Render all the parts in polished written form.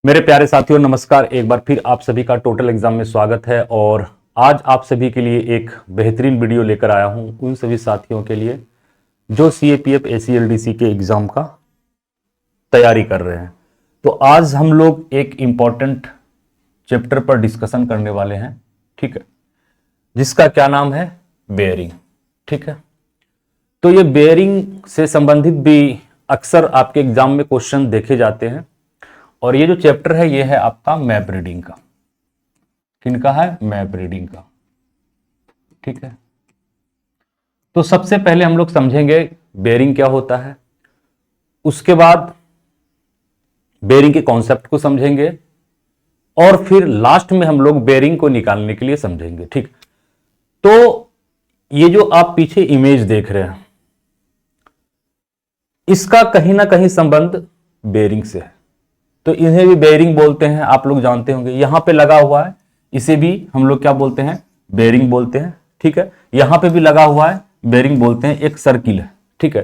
मेरे प्यारे साथियों नमस्कार। एक बार फिर आप सभी का टोटल एग्जाम में स्वागत है और आज आप सभी के लिए एक बेहतरीन वीडियो लेकर आया हूं उन सभी साथियों के लिए जो सीएपीएफ एसीएलडीसी के एग्जाम का तैयारी कर रहे हैं। तो आज हम लोग एक इंपॉर्टेंट चैप्टर पर डिस्कशन करने वाले हैं, ठीक है, जिसका क्या नाम है, बेयरिंग। ठीक है, तो ये बेयरिंग से संबंधित भी अक्सर आपके एग्जाम में क्वेश्चन देखे जाते हैं और ये जो चैप्टर है ये है आपका मैप रीडिंग का। किनका है? मैप रीडिंग का। ठीक है, तो सबसे पहले हम लोग समझेंगे बेयरिंग क्या होता है, उसके बाद बेयरिंग के कॉन्सेप्ट को समझेंगे और फिर लास्ट में हम लोग बेयरिंग को निकालने के लिए समझेंगे। ठीक, तो ये जो आप पीछे इमेज देख रहे हैं इसका कहीं ना कहीं संबंध बेयरिंग से है, तो इन्हें भी बेयरिंग बोलते हैं, आप लोग जानते होंगे। यहां पे लगा हुआ है इसे भी हम लोग क्या बोलते हैं, बेयरिंग बोलते हैं। ठीक है, यहां पे भी लगा हुआ है बेयरिंग बोलते हैं, एक सर्किल है। ठीक है,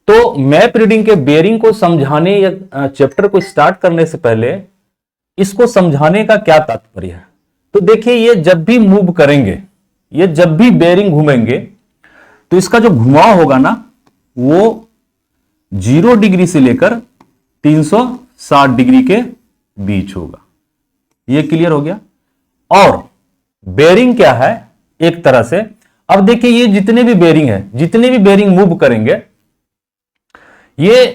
तो मैप रीडिंग के बेयरिंग को समझाने या चैप्टर को स्टार्ट करने से पहले इसको समझाने का क्या तात्पर्य है, तो देखिए ये जब भी मूव करेंगे, ये जब भी बेयरिंग घूमेंगे तो इसका जो घुमाव होगा ना वो 0 डिग्री से लेकर 360 डिग्री के बीच होगा। ये क्लियर हो गया। और बेयरिंग क्या है एक तरह से, अब देखिए ये जितने भी बेयरिंग है, जितने भी बेयरिंग मूव करेंगे ये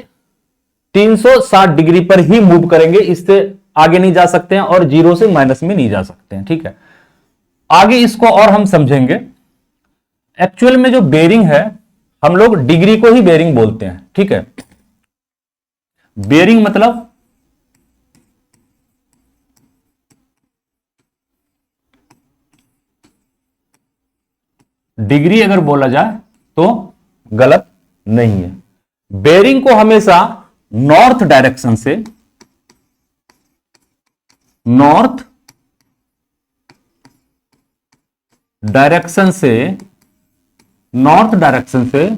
360 डिग्री पर ही मूव करेंगे, इससे आगे नहीं जा सकते हैं और 0 से माइनस में नहीं जा सकते हैं। ठीक है, आगे इसको और हम समझेंगे। एक्चुअल में जो बेयरिंग है हम लोग डिग्री को ही बेयरिंग बोलते हैं। ठीक है, बेयरिंग मतलब डिग्री अगर बोला जाए तो गलत नहीं है। बेयरिंग को हमेशा नॉर्थ डायरेक्शन से, नॉर्थ डायरेक्शन से, नॉर्थ डायरेक्शन से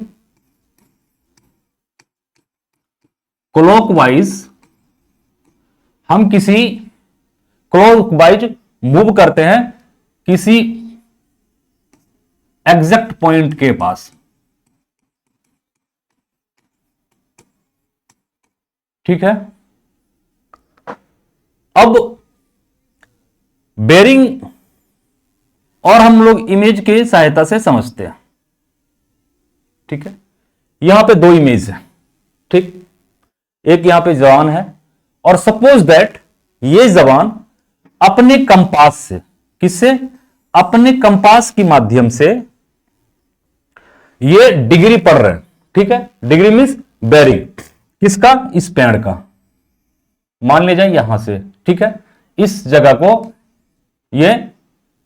क्लॉकवाइज, हम किसी क्लॉकवाइज मूव करते हैं किसी एग्जैक्ट पॉइंट के पास। ठीक है, अब बेयरिंग और हम लोग इमेज की सहायता से समझते हैं। ठीक है, यहां पे 2 इमेज है। ठीक, एक यहां पे जवान है और सपोज दैट ये जवान अपने कंपास से, किससे, अपने कंपास की माध्यम से ये डिग्री पढ़ रहे हैं। ठीक है, डिग्री मींस बेयरिंग किसका, इस पेड़ का, मान ले जाए यहां से। ठीक है, इस जगह को ये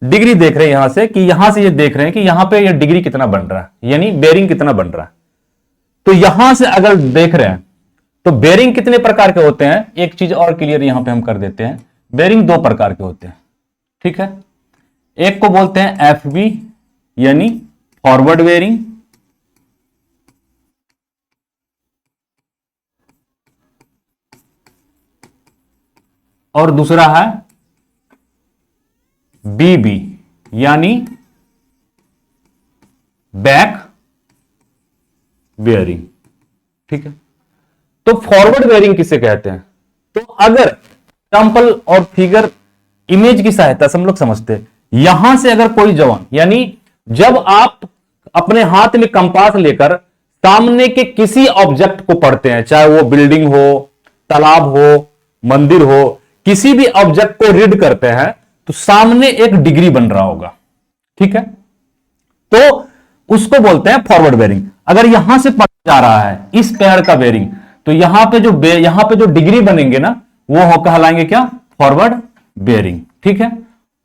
डिग्री देख रहे हैं यहां से, कि यहां से ये देख रहे हैं कि यहां पे ये डिग्री कितना बन रहा है, यानी बेयरिंग कितना बन रहा है। तो यहां से अगर देख रहे हैं तो बेयरिंग कितने प्रकार के होते हैं, एक चीज और क्लियर यहां पे हम कर देते हैं। बेयरिंग 2 प्रकार के होते हैं। ठीक है, एक को बोलते हैं एफबी यानी फॉरवर्ड बेयरिंग, और दूसरा है बीबी यानी बैक बेयरिंग। ठीक है, तो फॉरवर्ड बेयरिंग किसे कहते हैं, तो अगर एग्जांपल और फिगर इमेज की सहायता से हम लोग समझते हैं। यहां से अगर कोई जवान, यानी जब आप अपने हाथ में कंपास लेकर सामने के किसी ऑब्जेक्ट को पढ़ते हैं, चाहे वो बिल्डिंग हो, तालाब हो, मंदिर हो, किसी भी ऑब्जेक्ट को रीड करते हैं तो सामने एक डिग्री बन रहा होगा। ठीक है, तो उसको बोलते हैं फॉरवर्ड बेयरिंग। अगर यहां से पढ़ा जा रहा है इस पेड़ का बेयरिंग, तो यहां पे जो डिग्री बनेंगे ना वो कहलाएंगे क्या, फॉरवर्ड बेयरिंग। ठीक है,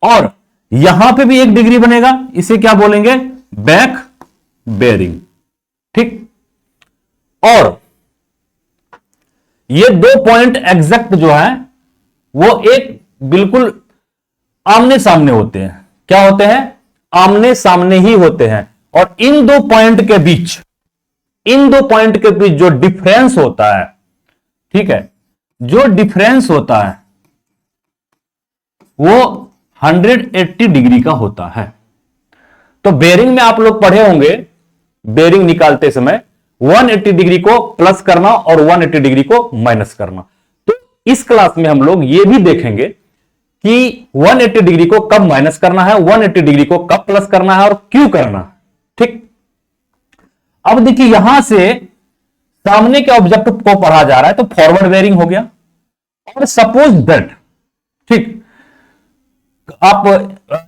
और यहां पे भी एक डिग्री बनेगा, इसे क्या बोलेंगे, बैक बेयरिंग। ठीक, और ये 2 पॉइंट एग्जैक्ट जो है वो एक बिल्कुल आमने सामने होते हैं। क्या होते हैं, आमने सामने ही होते हैं। और इन 2 पॉइंट के बीच, इन 2 पॉइंट के बीच जो डिफरेंस होता है, ठीक है, जो डिफरेंस होता है वो 180 डिग्री का होता है। तो बेरिंग में आप लोग पढ़े होंगे, बेरिंग निकालते समय 180 डिग्री को प्लस करना और 180 डिग्री को माइनस करना। तो इस क्लास में हम लोग ये भी देखेंगे कि 180 डिग्री को कब माइनस करना है, 180 डिग्री को कब प्लस करना है और क्यों करना है। ठीक, अब देखिए यहां से सामने के ऑब्जेक्ट को पढ़ा जा रहा है, तो फॉरवर्ड बेरिंग हो गया। और सपोज दैट, ठीक, आप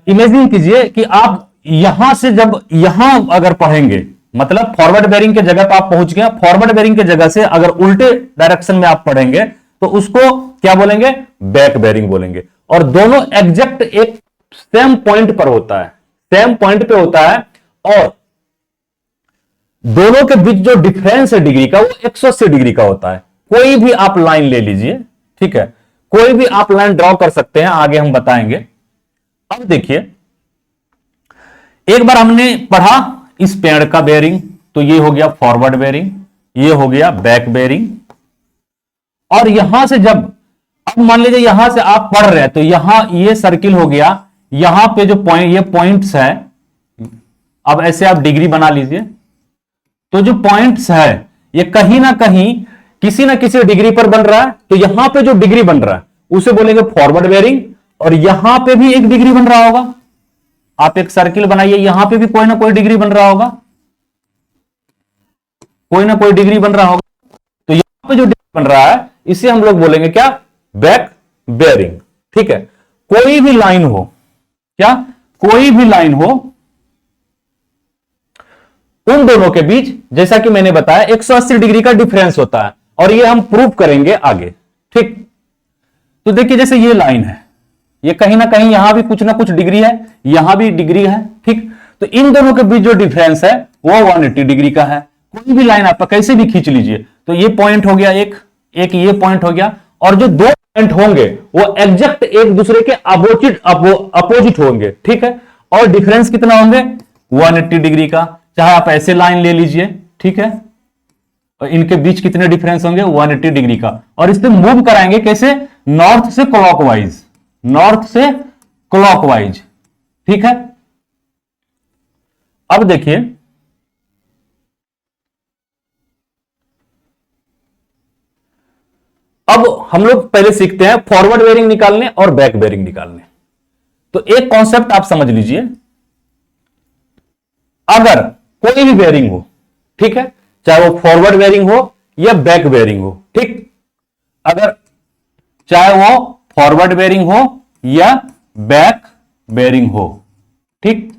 इमेजिन कीजिए कि आप यहां से जब यहां अगर पढ़ेंगे, मतलब फॉरवर्ड बेरिंग के जगह पर आप पहुंच गए, फॉरवर्ड बेरिंग के जगह से अगर उल्टे डायरेक्शन में आप पढ़ेंगे तो उसको क्या बोलेंगे, बैक बेरिंग बोलेंगे। और दोनों एग्जैक्ट एक सेम पॉइंट पर होता है, सेम पॉइंट पे होता है, और दोनों के बीच जो डिफरेंस है डिग्री का वो 180 डिग्री का होता है। कोई भी आप लाइन ले लीजिए, ठीक है, कोई भी आप लाइन ड्रॉ कर सकते हैं, आगे हम बताएंगे। अब देखिए, एक बार हमने पढ़ा इस पेड़ का बेरिंग, तो ये हो गया फॉरवर्ड बेरिंग, ये हो गया बैक बेरिंग। और यहां से जब, अब मान लीजिए यहां से आप पढ़ रहे हैं, तो यहां ये सर्किल हो गया, यहां पे जो पॉइंट, ये पॉइंट्स है, अब ऐसे आप डिग्री बना लीजिए। तो जो पॉइंट्स है ये कहीं ना कहीं किसी ना किसी डिग्री पर बन रहा है, तो यहां पे जो डिग्री बन रहा है उसे बोलेंगे फॉरवर्ड बेरिंग, और यहां पे भी एक डिग्री बन रहा होगा। आप एक सर्किल बनाइए, यहां पे भी कोई ना कोई डिग्री बन रहा होगा, कोई ना कोई डिग्री बन रहा होगा। तो यहां पे जो डिग्री बन रहा है इसे हम लोग बोलेंगे क्या, बैक बेरिंग। ठीक है, कोई भी लाइन हो, क्या, कोई भी लाइन हो, उन दोनों के बीच, जैसा कि मैंने बताया, 180 डिग्री का डिफरेंस होता है, और ये हम प्रूव करेंगे आगे। ठीक, तो देखिए जैसे ये लाइन है, ये कहीं ना कहीं यहां भी कुछ ना कुछ डिग्री है, यहां भी डिग्री है। ठीक, तो इन दोनों के बीच जो डिफरेंस है वो 180 डिग्री का है। कोई भी लाइन आप कैसे भी खींच लीजिए, तो ये पॉइंट हो गया, एक ये पॉइंट हो गया, और जो दो पॉइंट होंगे वो एग्जैक्ट एक दूसरे के अपोजिट होंगे। ठीक है, और डिफरेंस कितना होंगे, 180 डिग्री का। चाहे आप ऐसे लाइन ले लीजिए, ठीक है, और इनके बीच कितने डिफरेंस होंगे, 180 डिग्री का। और इससे मूव कराएंगे कैसे, नॉर्थ से क्लॉकवाइज, नॉर्थ से क्लॉकवाइज। ठीक है, अब देखिए, अब हम लोग पहले सीखते हैं फॉरवर्ड बेरिंग निकालने और बैक बेरिंग निकालने। तो एक कॉन्सेप्ट आप समझ लीजिए, अगर कोई भी बेरिंग हो, ठीक है, चाहे वो फॉरवर्ड बेरिंग हो या बैक बेरिंग हो, ठीक, अगर चाहे वो फॉरवर्ड बेरिंग हो या बैक बेरिंग हो, ठीक,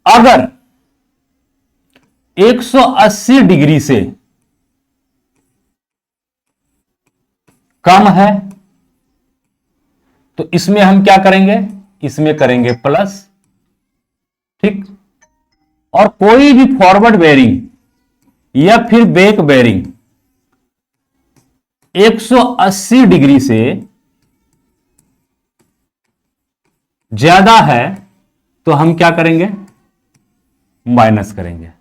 अगर 180 डिग्री से कम है तो इसमें हम क्या करेंगे, इसमें करेंगे प्लस। ठीक, और कोई भी फॉरवर्ड बेरिंग या फिर बैक बेरिंग 180 डिग्री से ज्यादा है तो हम क्या करेंगे, माइनस करेंगे।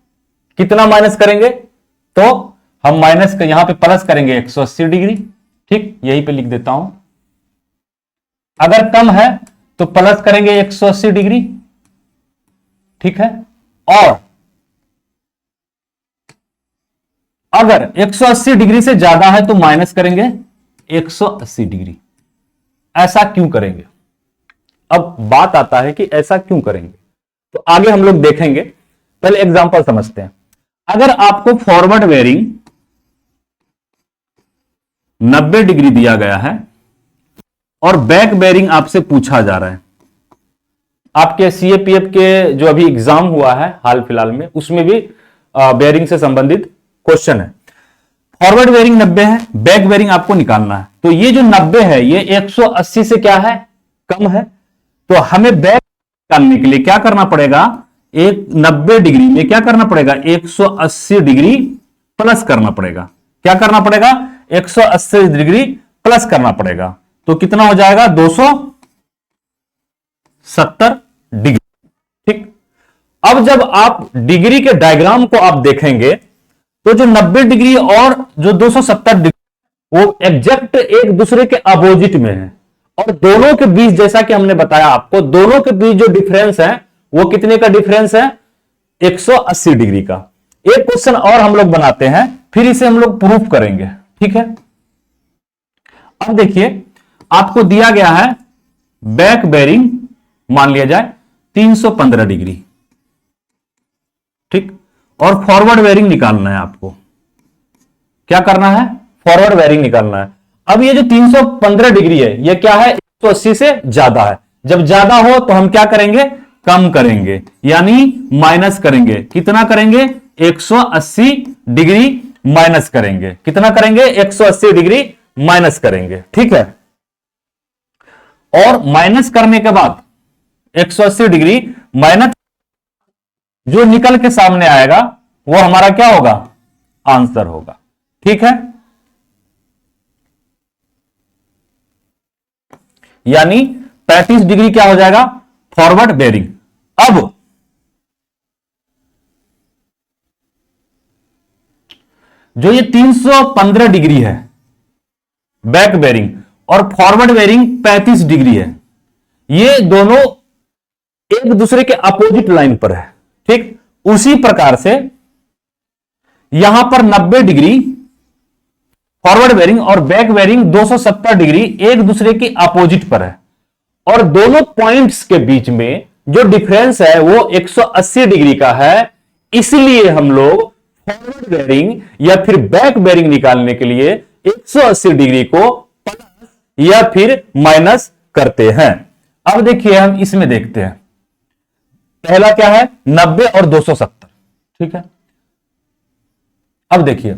कितना माइनस करेंगे, तो हम माइनस का यहां पे प्लस करेंगे 180 डिग्री। ठीक, यहीं पे लिख देता हूं, अगर कम है तो प्लस करेंगे 180 डिग्री। ठीक है, और अगर 180 डिग्री से ज्यादा है तो माइनस करेंगे 180 डिग्री। ऐसा क्यों करेंगे, अब बात आता है कि ऐसा क्यों करेंगे, तो आगे हम लोग देखेंगे। पहले एग्जांपल समझते हैं। अगर आपको फॉरवर्ड बेरिंग 90 डिग्री दिया गया है और बैक बेरिंग आपसे पूछा जा रहा है, आपके सीएपीएफ के जो अभी एग्जाम हुआ है हाल फिलहाल में, उसमें भी बेरिंग से संबंधित क्वेश्चन है। फॉरवर्ड बेरिंग 90 है, बैक बेरिंग आपको निकालना है। तो ये जो 90 है ये 180 से क्या है, कम है। तो हमें बैक निकालने के लिए क्या करना पड़ेगा, एक 90 डिग्री में क्या करना पड़ेगा, 180 डिग्री प्लस करना पड़ेगा। क्या करना पड़ेगा, 180 डिग्री प्लस करना पड़ेगा। तो कितना हो जाएगा, 270 डिग्री। ठीक, अब जब आप डिग्री के डायग्राम को आप देखेंगे तो जो 90 डिग्री और जो 270 डिग्री वो एग्जैक्ट एक दूसरे के अपोजिट में है, और दोनों के बीच, जैसा कि हमने बताया आपको, दोनों के बीच जो डिफरेंस है वो कितने का डिफरेंस है? 180 डिग्री का। एक क्वेश्चन और हम लोग बनाते हैं, फिर इसे हम लोग प्रूफ करेंगे, ठीक है। अब देखिए, आपको दिया गया है बैक बेरिंग, मान लिया जाए 315 डिग्री, ठीक, और फॉरवर्ड बेरिंग निकालना है आपको। क्या करना है? फॉरवर्ड बेरिंग निकालना है। अब ये जो 315 डिग्री है, ये क्या है? 180 से ज्यादा है। जब ज्यादा हो तो हम क्या करेंगे? कम करेंगे, यानी माइनस करेंगे। कितना करेंगे? 180 डिग्री माइनस करेंगे। कितना करेंगे? 180 डिग्री माइनस करेंगे, ठीक है। और माइनस करने के बाद 180 डिग्री माइनस जो निकल के सामने आएगा वो हमारा क्या होगा? आंसर होगा, ठीक है। यानी 35 डिग्री क्या हो जाएगा? Forward bearing. अब जो ये 315 डिग्री है बैक बेरिंग और फॉरवर्ड बेरिंग 35 डिग्री है, ये दोनों एक दूसरे के अपोजिट लाइन पर है, ठीक। उसी प्रकार से यहां पर 90 डिग्री फॉरवर्ड बेरिंग और बैक बेरिंग 270 डिग्री एक दूसरे के अपोजिट पर है, और दोनों पॉइंट्स के बीच में जो डिफरेंस है वो 180 डिग्री का है। इसलिए हम लोग फॉरवर्ड बेरिंग या फिर बैक बेरिंग निकालने के लिए 180 डिग्री को प्लस या फिर माइनस करते हैं। अब देखिए, हम इसमें देखते हैं। पहला क्या है? 90 और 270, ठीक है। अब देखिए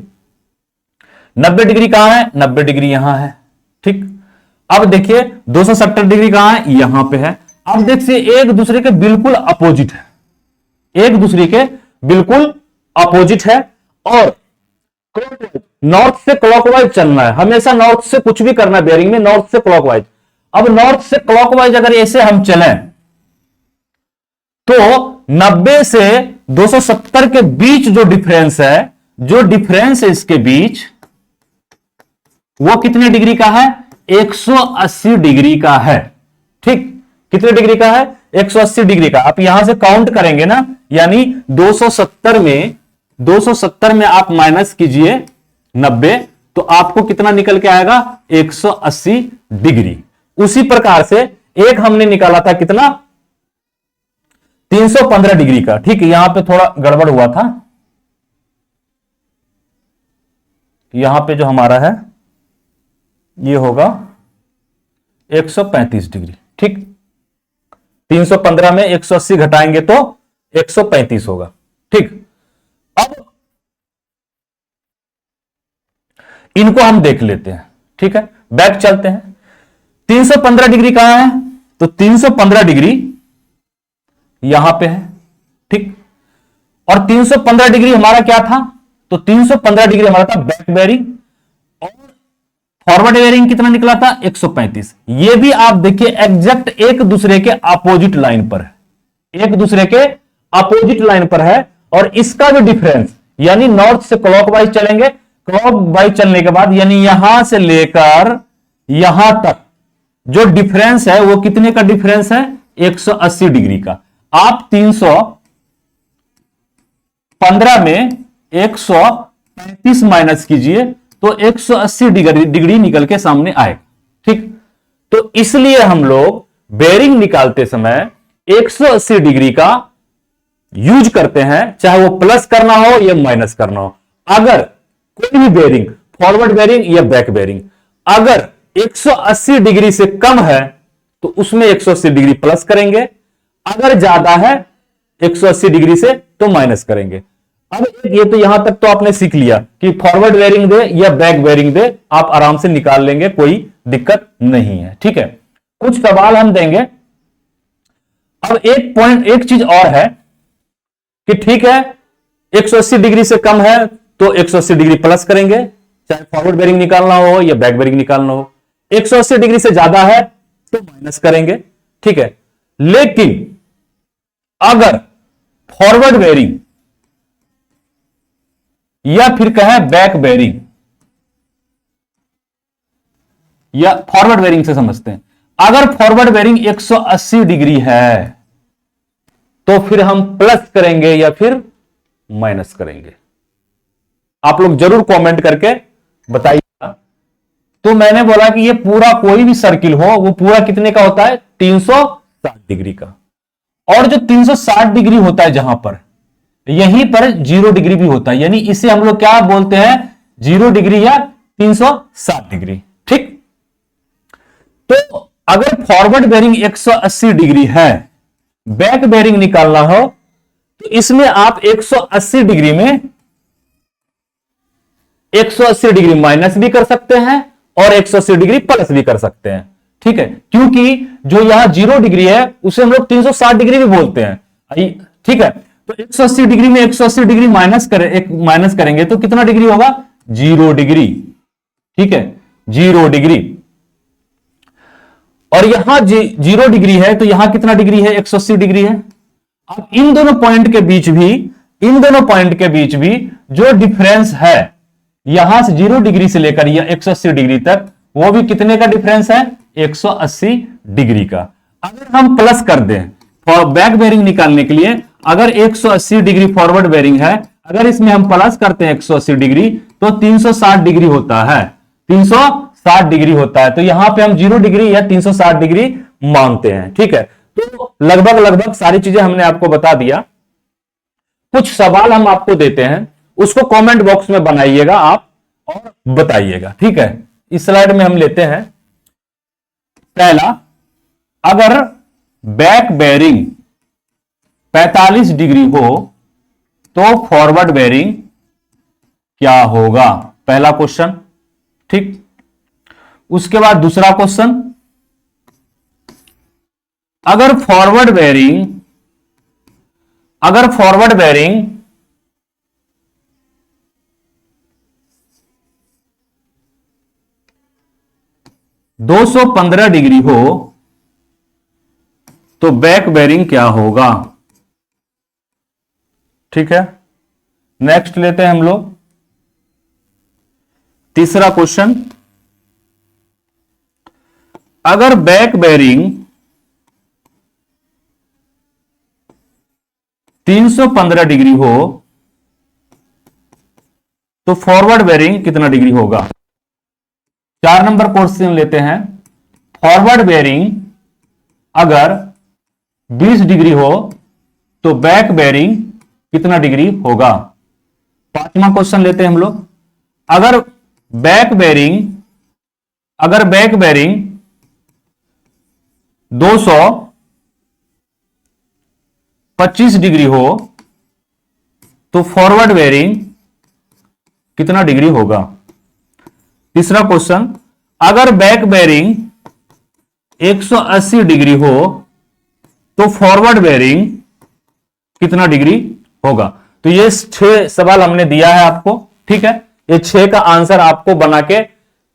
90 डिग्री कहां है? 90 डिग्री यहां है, ठीक। अब देखिए 270 डिग्री कहां है? यहां पे है। अब देखिए एक दूसरे के बिल्कुल अपोजिट है, एक दूसरे के बिल्कुल अपोजिट है, और नॉर्थ से क्लॉकवाइज चलना है। हमेशा नॉर्थ से कुछ भी करना है बेरिंग में, नॉर्थ से क्लॉकवाइज। अब नॉर्थ से क्लॉकवाइज अगर ऐसे हम चलें तो 90 से 270 के बीच जो डिफरेंस है, जो डिफरेंस है इसके बीच, वो कितने डिग्री का है? 180 डिग्री का है, ठीक। कितने डिग्री का है? 180 डिग्री का। आप यहां से काउंट करेंगे ना, यानी 270 में आप माइनस कीजिए 90, तो आपको कितना निकल के आएगा? 180 डिग्री। उसी प्रकार से एक हमने निकाला था कितना? 315 डिग्री का, ठीक। यहां पे थोड़ा गड़बड़ हुआ था, यहां पे जो हमारा है ये होगा 135 डिग्री, ठीक। 315 में 180 घटाएंगे तो 135 होगा, ठीक। अब इनको हम देख लेते हैं, ठीक है। बैक चलते हैं। 315 डिग्री कहां है? तो 315 डिग्री यहां पे है, ठीक। और 315 डिग्री हमारा क्या था? तो 315 डिग्री हमारा था बैक बेरिंग, और फॉरवर्ड बेरिंग कितना निकला था? 135। ये भी आप देखिए एग्जैक्ट एक दूसरे के अपोजिट लाइन पर है, एक दूसरे के अपोजिट लाइन पर है। और इसका जो डिफरेंस, यानी नॉर्थ से क्लॉकवाइज चलेंगे, क्लॉकवाइज चलने के बाद यानी यहां से लेकर यहां तक जो डिफरेंस है वो कितने का डिफरेंस है? 180 डिग्री का। आप 315 में 135 माइनस कीजिए तो 180 डिग्री निकल के सामने आएगा, ठीक। तो इसलिए हम लोग बेरिंग निकालते समय 180 डिग्री का यूज करते हैं, चाहे वो प्लस करना हो या माइनस करना हो। अगर कोई भी बेरिंग, फॉरवर्ड बेरिंग या बैक बेरिंग, अगर 180 डिग्री से कम है तो उसमें 180 डिग्री प्लस करेंगे, अगर ज्यादा है 180 डिग्री से तो माइनस करेंगे। अब ये तो यहां तक तो आपने सीख लिया कि फॉरवर्ड बेरिंग दे या बैक बेरिंग दे, आप आराम से निकाल लेंगे, कोई दिक्कत नहीं है, ठीक है। कुछ सवाल हम देंगे। अब एक चीज और है कि ठीक है 180 डिग्री से कम है तो 180 डिग्री प्लस करेंगे, चाहे फॉरवर्ड बेरिंग निकालना हो या बैक बेरिंग निकालना हो। 180 डिग्री से ज्यादा है तो माइनस करेंगे, ठीक है। लेकिन अगर फॉरवर्ड बेरिंग या फिर कहें बैक बेरिंग, या फॉरवर्ड बेरिंग से समझते हैं, अगर फॉरवर्ड बेरिंग 180 डिग्री है तो फिर हम प्लस करेंगे या फिर माइनस करेंगे? आप लोग जरूर कमेंट करके बताइएगा। तो मैंने बोला कि ये पूरा कोई भी सर्किल हो वो पूरा कितने का होता है? 360 डिग्री का। और जो 360 डिग्री होता है जहां पर, यहीं पर 0 डिग्री भी होता है, यानी इसे हम लोग क्या बोलते हैं? 0 डिग्री या 360 डिग्री। ठीक, तो अगर फॉरवर्ड बेरिंग 180 डिग्री है, बैक बेरिंग निकालना हो तो इसमें आप 180 डिग्री में 180 डिग्री माइनस भी कर सकते हैं और 180 डिग्री प्लस भी कर सकते हैं। ठीक है, क्योंकि जो यहां 0 डिग्री है उसे हम लोग 360 डिग्री भी बोलते हैं। ठीक है, तो 180 डिग्री में 180 डिग्री माइनस करेंगे तो कितना डिग्री होगा? 0 डिग्री। ठीक है, 0 डिग्री। और यहां 0 डिग्री है तो यहां कितना डिग्री है? 180 डिग्री है। अब इन दोनों पॉइंट के बीच भी जो डिफरेंस है यहां से 0 डिग्री से लेकर या 180 डिग्री तक, वो भी कितने का डिफरेंस है? 180 डिग्री का। अगर हम प्लस कर दें बैक बेरिंग निकालने के लिए, अगर 180 डिग्री फॉरवर्ड बेरिंग है, अगर इसमें हम प्लस करते हैं 180 डिग्री तो 360 डिग्री होता है। 360 डिग्री होता है, तो यहां पे हम 0 डिग्री या 360 डिग्री मानते हैं। ठीक है, तो लगभग सारी चीजें हमने आपको बता दिया। कुछ सवाल हम आपको देते हैं, उसको कमेंट बॉक्स में बनाइएगा आप और बताइएगा। ठीक है, इस स्लाइड में हम लेते हैं पहला, अगर बैक बेरिंग 45 डिग्री हो तो फॉरवर्ड बेरिंग क्या होगा? पहला क्वेश्चन। ठीक, उसके बाद दूसरा क्वेश्चन, अगर फॉरवर्ड बेरिंग 215 डिग्री हो तो बैक बेरिंग क्या होगा? ठीक है, नेक्स्ट लेते हैं हम लोग तीसरा क्वेश्चन, अगर बैक बेरिंग 315 डिग्री हो तो फॉरवर्ड बेरिंग कितना डिग्री होगा? 4 नंबर क्वेश्चन लेते हैं, फॉरवर्ड बेरिंग अगर 20 डिग्री हो तो बैक बेरिंग कितना डिग्री होगा? 5वां क्वेश्चन लेते हैं हम लोग, अगर बैक बेरिंग 225 डिग्री हो तो फॉरवर्ड बेरिंग कितना डिग्री होगा? तीसरा क्वेश्चन, अगर बैक बेरिंग 180 डिग्री हो तो फॉरवर्ड बेरिंग कितना डिग्री होगा? तो ये 6 सवाल हमने दिया है आपको। ठीक है, ये 6 का आंसर आपको बना के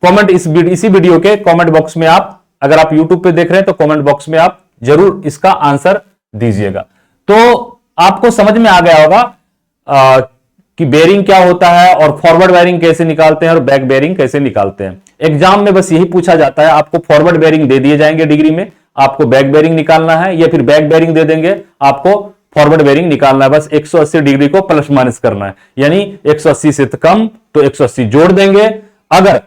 कमेंट इसी वीडियो के कमेंट बॉक्स में आप, अगर आप यूट्यूब पे देख रहे हैं तो कमेंट बॉक्स में आप जरूर इसका आंसर दीजिएगा। तो आपको समझ में आ गया होगा कि बेरिंग क्या होता है और फॉरवर्ड बेरिंग कैसे निकालते हैं और बैक बेरिंग कैसे निकालते हैं। एग्जाम में बस यही पूछा जाता है, आपको फॉरवर्ड बेरिंग दे दिए जाएंगे डिग्री में, आपको बैक बेरिंग निकालना है, या फिर बैक बेरिंग दे देंगे, आपको फॉरवर्ड बेरिंग निकालना है। बस 180 डिग्री को प्लस माइनस करना है, यानी 180 से कम तो 180 जोड़ देंगे। अगर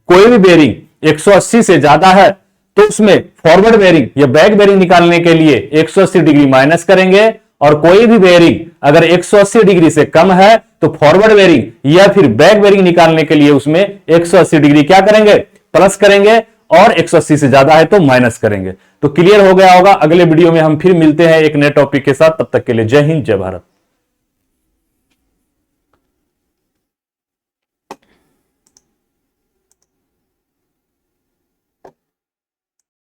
कोई भी बेरिंग 180 से ज्यादा है तो उसमें फॉरवर्ड बेरिंग या बैक बेरिंग निकालने के लिए 180 डिग्री माइनस करेंगे, और कोई भी बेरिंग अगर 180 डिग्री से कम है तो फॉरवर्ड बेरिंग या फिर बैक बेरिंग निकालने के लिए उसमें 180 डिग्री क्या करेंगे? प्लस करेंगे, और 180 से ज्यादा है तो माइनस करेंगे। तो क्लियर हो गया होगा। अगले वीडियो में हम फिर मिलते हैं एक नए टॉपिक के साथ, तब तक के लिए जय हिंद, जय भारत।